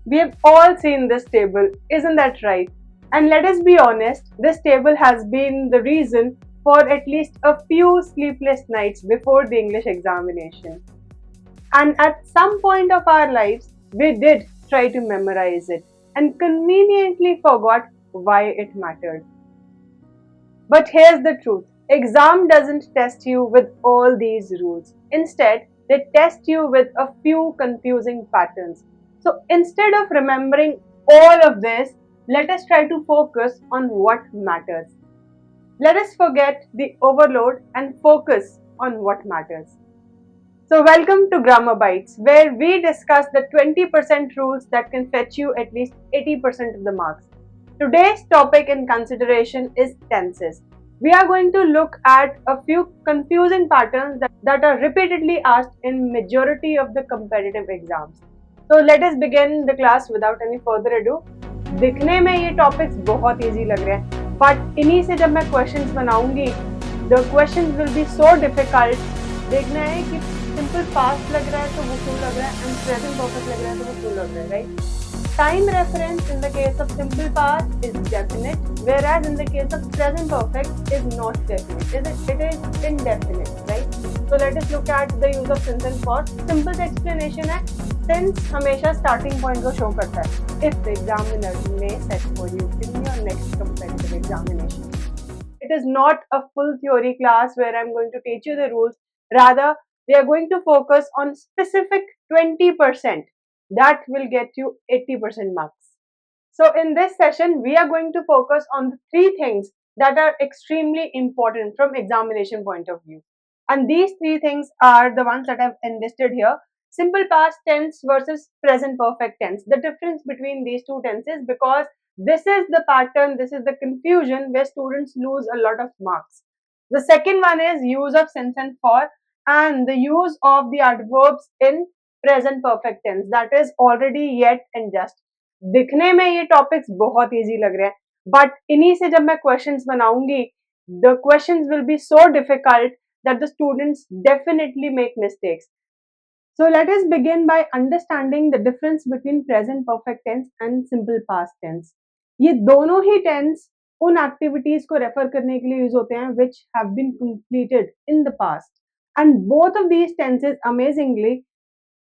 We have all seen this table, isn't that right? And let us be honest, this table has been the reason for at least a few sleepless nights before the English examination. And at some point of our lives, we did try to memorize it and conveniently forgot why it mattered. But here's the truth. Exam doesn't test you with all these rules. Instead, they test you with a few confusing patterns. So instead of remembering all of this, let us try to focus on what matters. Let us forget the overload and focus on what matters. So, welcome to Grammar Bites, where we discuss the 20% rules that can fetch you at least 80% of the marks. Today's topic in consideration is tenses. We are going to look at a few confusing patterns that are repeatedly asked in majority of the competitive exams. So let us begin the class without any further ado. दिखने में ये topics बहुत easy लग रहे हैं, but इन्हीं से जब मैं क्वेश्चंस बनाऊंगी, the questions will be so difficult. देखना है कि सिंपल पास्ट लग रहा है तो वो क्यों लग रहा है, एंड प्रेजेंट परफेक्ट लग रहा है तो वो क्यों लग रहा है, right? Time reference in the case of simple past is definite, whereas in the case of present perfect is not definite. It is indefinite, right? So let us look at the use of since and for. Simple explanation है, since हमेशा starting point को show करता है. If the examiner may set for you in your next competitive examination. It is not a full theory class where I'm going to teach you the rules. Rather, we are going to focus on specific 20% that will get you 80% marks. So in this session, we are going to focus on the three things that are extremely important from examination point of view. And these three things are the ones that I've enlisted here. Simple past tense versus present perfect tense. The difference between these two tenses, because this is the pattern, this is the confusion where students lose a lot of marks. The second one is use of since and for, and the use of the adverbs in present perfect tense, that is already, yet and just. दिखने में ये topics बहुत easy लग रहे हैं, but इन्हीं से जब मैं क्वेश्चंस बनाऊंगी, the questions will be so difficult that the students definitely make mistakes. So let us begin by understanding the difference between present perfect tense and simple past tense. ये दोनों ही tense उन activities को refer करने के लिए use होते हैं which have been completed in the past, and both of these tenses amazingly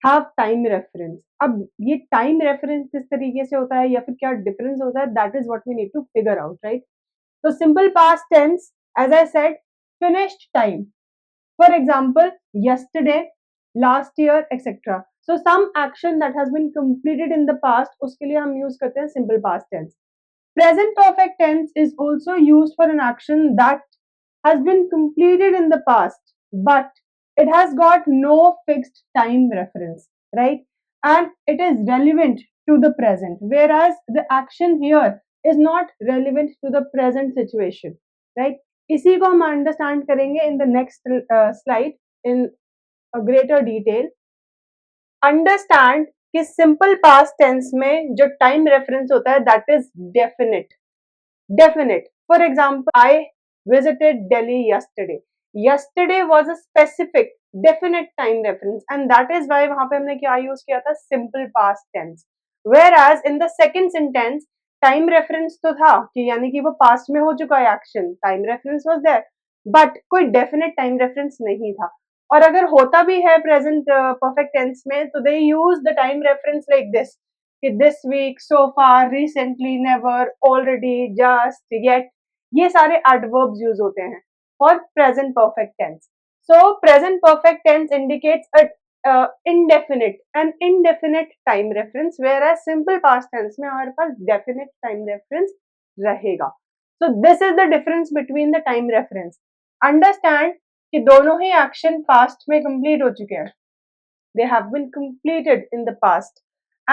have time reference. अब ये time reference किस तरीके से होता है या फिर क्या difference होता है, that is what we need to figure out, right? So simple past tense, as I said, finished time. For example, yesterday, last year, etc. So some action that has been completed in the past, उसके लिए हम use करते हैं simple past tense. Present perfect tense is also used for an action that has been completed in the past, but it has got no fixed time reference, right? And it is relevant to the present, whereas the action here is not relevant to the present situation, right? इसी को हम understand करेंगे in the next slide in a greater detail. Understand कि simple past tense में जो time reference होता है that is definite. Definite. For example, I visited Delhi yesterday. Yesterday was a specific definite time reference, and that is why वहां पे हमने क्या use किया था, simple past tense. Whereas in the second sentence, time reference तो था कि यानी कि वो पास्ट में हो चुका है action, time reference was there, but कोई डेफिनेट टाइम रेफरेंस नहीं था. और अगर होता भी है प्रेजेंट परफेक्ट टेंस में, तो they use the time reference like this, कि this week, so far, recently, never, already, just, yet. ये सारे एडवर्ब्स यूज होते हैं for present perfect tense. So present perfect tense indicates a indefinite time reference, whereas simple past tense में हमारे पास definite time reference रहेगा. So this is the difference between the time reference. Understand कि दोनों ही action past में complete हो चुके हैं. They have been completed in the past,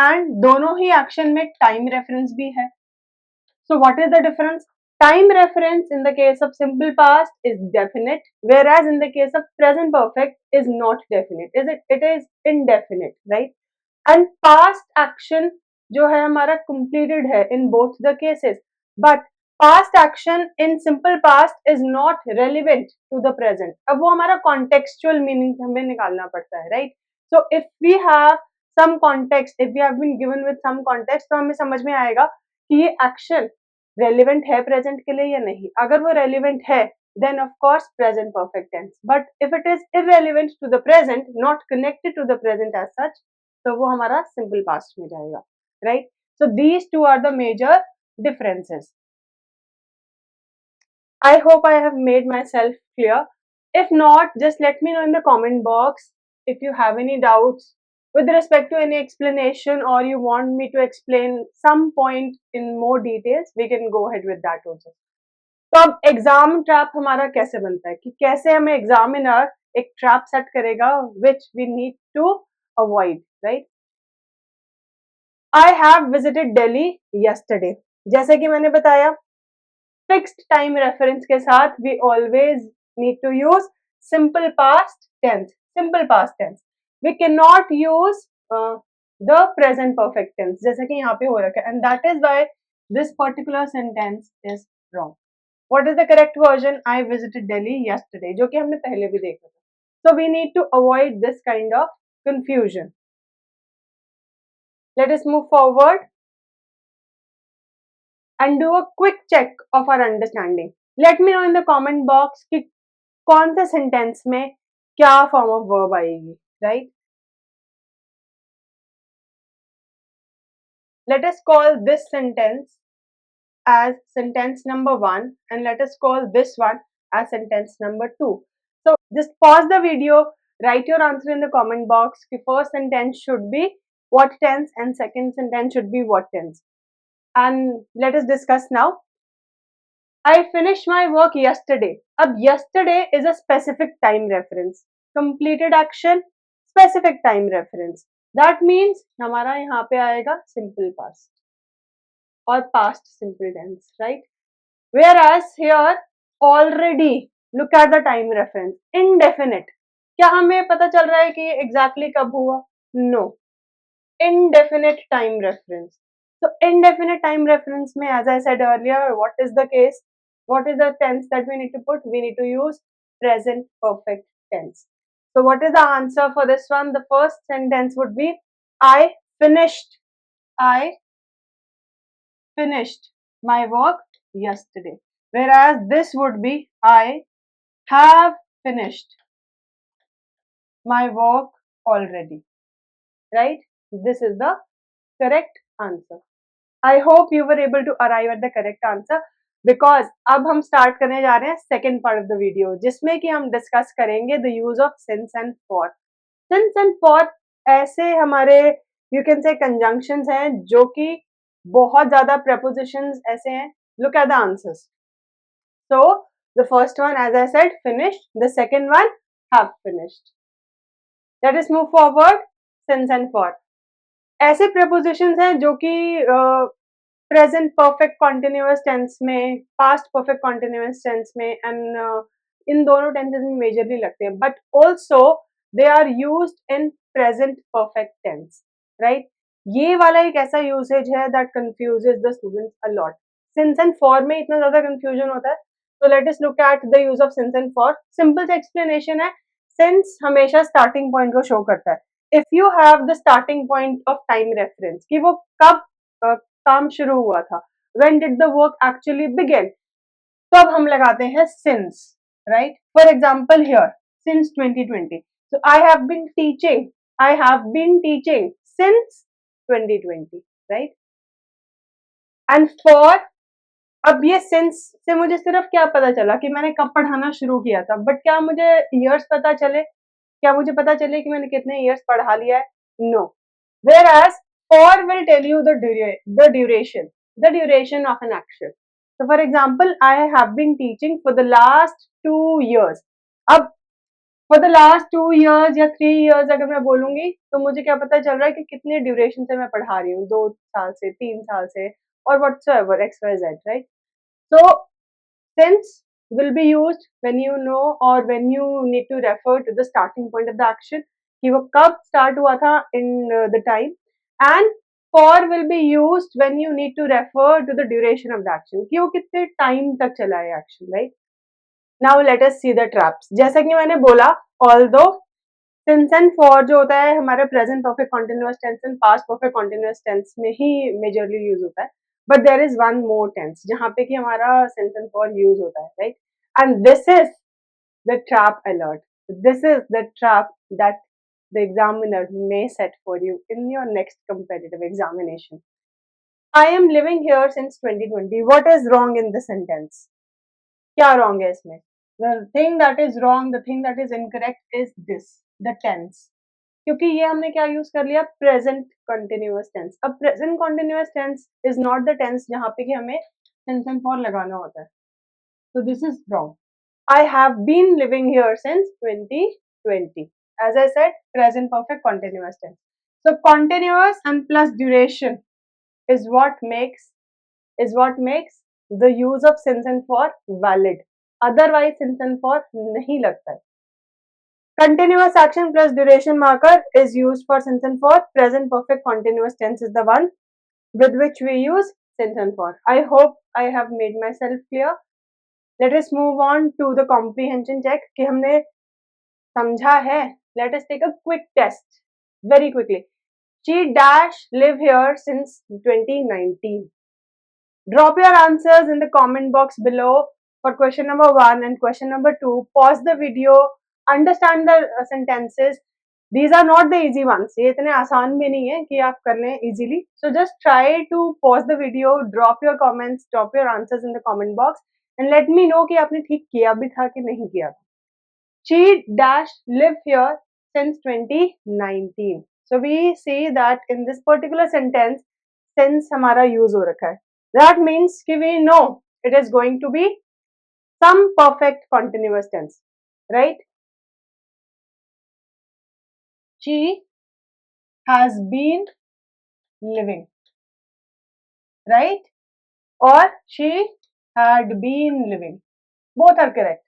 and दोनों ही action में time reference भी है. So what is the difference? Time reference in the case of simple past is definite, whereas in the case of present perfect is not definite. It is indefinite, right? And past action जो है हमारा completed है in both the cases, but past action in simple past is not relevant to the present. अब वो हमारा contextual meaning हमें निकालना पड़ता है, right? So if we have some context, if we have been given with some context, तो हमें समझ में आएगा कि ये action relevant है present के लिए या नहीं. अगर वो relevant है, then of course present perfect tense. But if it is irrelevant to the present, not connected to the present as such, तो वो हमारा simple past में जाएगा, right? So these two are the major differences. I hope I have made myself clear. If not, just let me know in the comment box if you have any doubts with respect to any explanation, or you want me to explain some point in more details. We can go ahead with that also. तो अब exam trap हमारा कैसे बनता है, कि कैसे हमें examiner एक ट्रैप सेट करेगा which we need to avoid, right? I have visited Delhi yesterday. जैसे कि मैंने बताया, फिक्स्ड टाइम रेफरेंस के साथ we always need to use simple past tense. Simple past tense, we can not use the present perfect tense, जैसे कि यहाँ पे हो रखा है, and that is why this particular sentence is wrong. What is the correct version? I visited Delhi yesterday, जो कि हमने पहले भी देखा था. So we need to avoid this kind of confusion. Let us move forward and do a quick check of our understanding. Let me know in the comment box कि कौन से sentence में क्या form of verb आएगी, right? Let us call this sentence as sentence number 1 and let us call this one as sentence number 2. So just pause the video, write your answer in the comment box. The first sentence should be what tense and second sentence should be what tense. And let us discuss now. I finished my work yesterday. Ab yesterday is a specific time reference. Completed action, specific time reference. That means हमारा यहाँ पे आएगा simple past or past simple tense, right? Whereas here already, look at the time reference, indefinite. क्या हमें पता चल रहा है कि ये exactly कब हुआ? No. Indefinite time reference. So indefinite time reference में, as I said earlier, what is the case? What is the tense that we need to put? We need to use present perfect tense. So what is the answer for this one? The first sentence would be I finished my work yesterday. Whereas this would be I have finished my work already. Right? This is the correct answer. I hope you were able to arrive at the correct answer, because अब हम start करने जा रहे हैं second part of the video, जिसमें कि हम discuss करेंगे the use of since and for. Since and for ऐसे हमारे you can say conjunctions हैं जो कि बहुत ज़्यादा prepositions ऐसे हैं. Look at the answers. So the first one, as I said, finished. The second one, have finished. Let us move forward. Since and for ऐसे prepositions हैं जो कि present perfect continuous tense में, past perfect continuous tense में, and इन दोनों tenses में majorly लगते हैं. But also they are used in present perfect tense, right? ये वाला एक ऐसा usage है that confuses the students a lot. Since and for में इतना ज़्यादा confusion होता है. So let us look at the use of since and for. Simple सा explanation है. Since हमेशा starting point को show करता है. If you have the starting point of time reference, कि वो कब काम शुरू हुआ था, when did the work actually begin, तो अब हम लगाते हैं since, right? For example here, since 2020. So I have been teaching since 2020, right? And for, अब ये since से मुझे सिर्फ क्या पता चला कि मैंने कब पढ़ाना शुरू किया था, बट क्या मुझे years पता चले? क्या मुझे पता चले कि मैंने कितने years पढ़ा लिया है? No. Whereas for will tell you the duration of an action. So for example, I have been teaching for the last 2 years. अब for the last 2 years या 3 years अगर मैं बोलूंगी तो मुझे क्या पता चल रहा है कि कितने ड्यूरेशन से मैं पढ़ा रही हूँ, 2 साल से, 3 साल से, और whatsoever XYZ, right? So since will be used when you know or when you need to refer to the starting point of the action, कि वो कब start हुआ था in the time, and for will be used when you need to refer to the duration of the action, कि वो कितने time तक चला है action, right? Now let us see the traps. जैसा कि मैंने बोला, although सिंस एंड फॉर जो होता है हमारे present perfect continuous tense and past perfect continuous tense में ही मेजरली यूज होता है, but there is one more tense जहाँ पे कि हमारा सिंस एंड फॉर यूज होता है, right? And this is the trap alert. This is the trap that the examiner may set for you in your next competitive examination. I am living here since 2020. What is wrong in the sentence? क्या wrong है इसमें? The thing that is wrong, the thing that is incorrect is this, the tense. क्योंकि ये हमने क्या use कर लिया? Present continuous tense. अब present continuous tense is not the tense जहाँ पे कि हमें सिंस एंड फॉर लगाना होता है. So this is wrong. I have been living here since 2020. As I said, present perfect continuous tense. So continuous and plus duration is what makes the use of since and for valid. Otherwise since and for नहीं लगता है. Continuous action plus duration marker is used for since and for. Present perfect continuous tense is the one with which we use since and for. I hope I have made myself clear. Let us move on to the comprehension check कि हमने समझा है. Let us take a quick test very quickly. She dash live here since 2019. Drop your answers in the comment box below for question number 1 and question number 2. Pause the video, understand the sentences. These are not the easy ones. ये इतने आसान भी नहीं है कि आप कर लें easily. So just try to pause the video, drop your comments, drop your answers in the comment box and let me know कि आपने ठीक किया भी था कि नहीं किया था. She dash live here since 2019. So we see that in this particular sentence, since हमारा use हो रखा है. That means कि we know it is going to be some perfect continuous tense, right? She has been living, right? Or she had been living. Both are correct.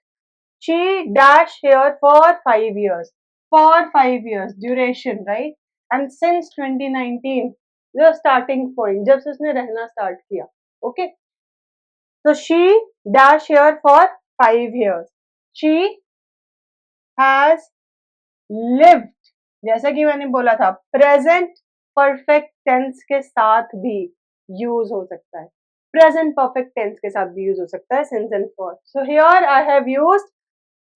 She dash here for 5 years. For 5 years, duration, right? And since 2019, the starting point, जब से उसने रहना start किया, okay? So she dash here for 5 years. She has lived. जैसा कि मैंने बोला था, present perfect tense के साथ भी use हो सकता है. Present perfect tense के साथ भी use हो सकता है since and for. So here I have used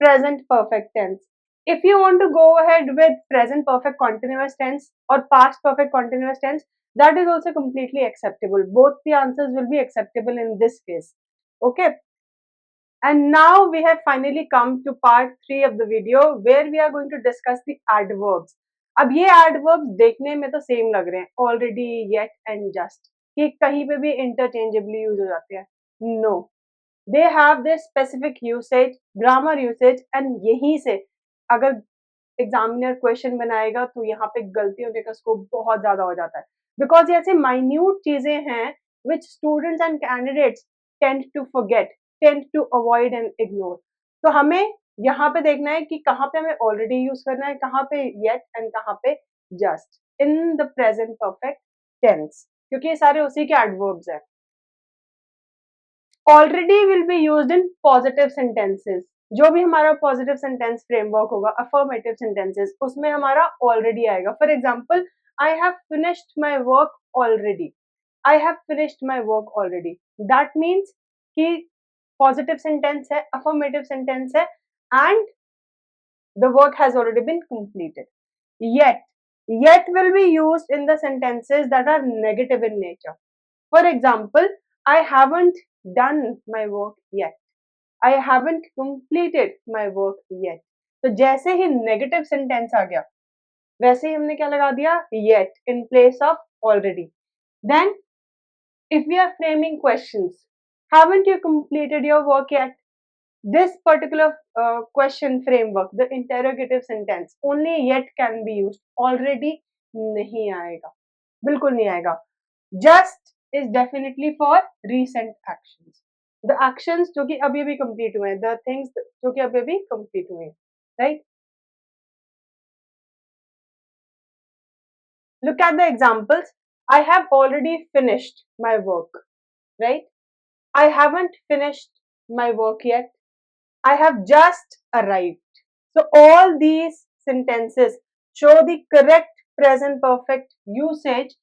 present perfect tense. If you want to go ahead with present perfect continuous tense or past perfect continuous tense, that is also completely acceptable. Both the answers will be acceptable in this case. Okay. And now we have finally come to part 3 of the video where we are going to discuss the adverbs. अब ये adverbs देखने में तो same लग रहे हैं, already, yet and just, कि कहीं पे भी interchangeably use हो जाते हैं. No, they have their specific usage, grammar usage, and यहीं से अगर एग्जामिनर क्वेश्चन बनाएगा तो यहाँ पे गलती होने का स्कोप बहुत ज्यादा हो जाता है, बिकॉज ये ऐसे माइन्यूट चीजें हैं which students and candidates tend to forget, tend to avoid and ignore. तो हमें यहाँ पे देखना है कि कहाँ पे हमें ऑलरेडी यूज करना है, कहाँ पे येट एंड कहाँ पे just in the present perfect tense, क्योंकि ये सारे उसी के एडवर्ब्स हैं. Already will be used in positive sentences. जो भी हमारा पॉजिटिव सेंटेंस फ्रेमवर्क होगा, अफर्मेटिव सेंटेंसेस, उसमें हमारा ऑलरेडी आएगा. For example, I have finished my work already. I have finished my work already. That means कि पॉजिटिव सेंटेंस है, affirmative sentence है and the work has already been completed. Yet will be used in the sentences that are negative in nature. For example, I haven't done my work yet. I haven't completed my work yet. तो जैसे ही negative sentence आ गया, वैसे ही हमने क्या लगा दिया? Yet in place of already. Then, if we are framing questions, haven't you completed your work yet? This particular question framework, the interrogative sentence, only yet can be used. Already नहीं आएगा, बिल्कुल नहीं आएगा. Just is definitely for recent actions. The actions जो कि अभी अभी complete हुए हैं, the things जो कि अभी अभी complete हुए हैं, right? Look at the examples. I have already finished my work, right? I haven't finished my work yet. I have just arrived. So all these sentences show the correct present perfect usage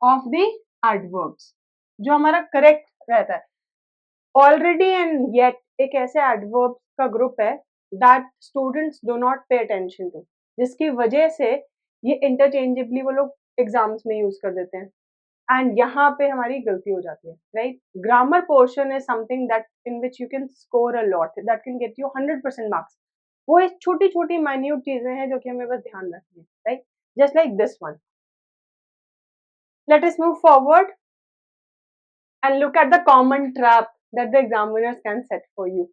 of the adverbs. जो हमारा correct रहता है. Already and yet एक ऐसे adverbs का group है that students do not pay attention to, जिसकी वजह से ये interchangeably वो लोग एग्जाम्स में यूज कर देते हैं एंड यहाँ पे हमारी गलती हो जाती है, right. Grammar portion is something that in which you can score a lot, that can get you 100% marks. वो एक छोटी छोटी माइन्यूट चीजें हैं जो कि हमें बस ध्यान रखनी है, right. Just like this one. Let us move forward and look at the common trap that the examiners can set for you,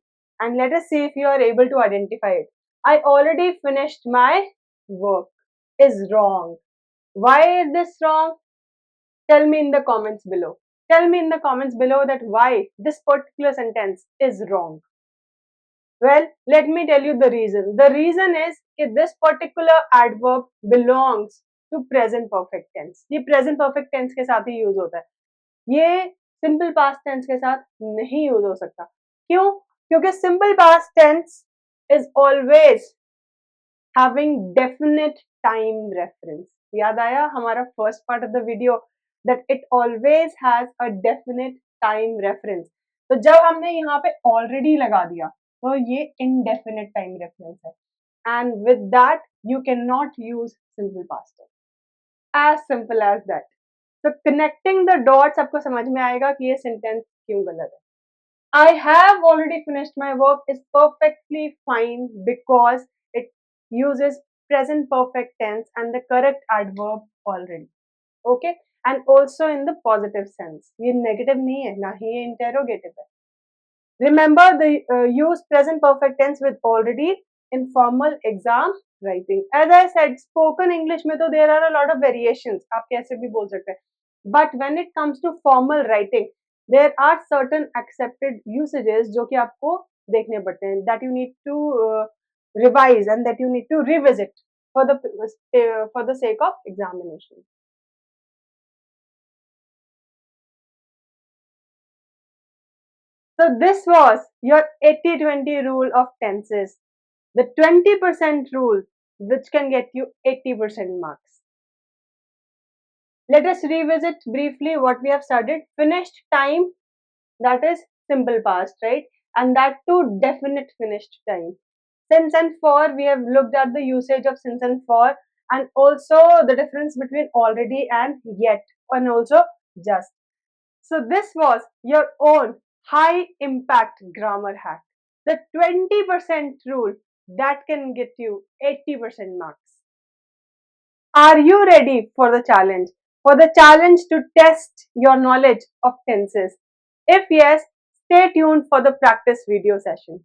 and let us see if you are able to identify it. I already finished my work is wrong. Why is this wrong? Tell me in the comments below. Tell me in the comments below that why this particular sentence is wrong. Well, let me tell you the reason. The reason is that this particular adverb belongs to present perfect tense. ये present perfect tense के साथ ही use होता है. ये simple past tense के साथ नहीं use हो सकता. क्यों? क्योंकि simple past tense is always having definite time reference. याद आया हमारा first part of the video that it always has a definite time reference. तो जब हमने यहाँ पे already लगा दिया तो ये indefinite time reference है. And with that you cannot use simple past tense. As simple as that. So connecting the dots आपको समझ में आएगा कि ये sentence क्यों गलत है. I have already finished my work is perfectly fine because it uses present perfect tense and the correct adverb already. Okay? And also in the positive sense. ये negative नहीं है, ना ही ये interrogative है. Remember the use present perfect tense with already in formal exam writing. As I said, spoken English में तो there are a lot of variations. आप कैसे भी बोल सकते हैं. But when it comes to formal writing, there are certain accepted usages जो कि आपको देखने पड़ते हैं that you need to revise and that you need to revisit for the sake of examination. So this was your 80-20 rule of tenses, the 20% rule which can get you 80% marks. Let us revisit briefly what we have studied. Finished time, that is simple past, right? And that too definite finished time. Since and for, we have looked at the usage of since and for, and also the difference between already and yet, and also just. So this was your own high impact grammar hack, the 20% rule that can get you 80% marks. Are you ready for the challenge? For the challenge to test your knowledge of tenses? If yes, stay tuned for the practice video session.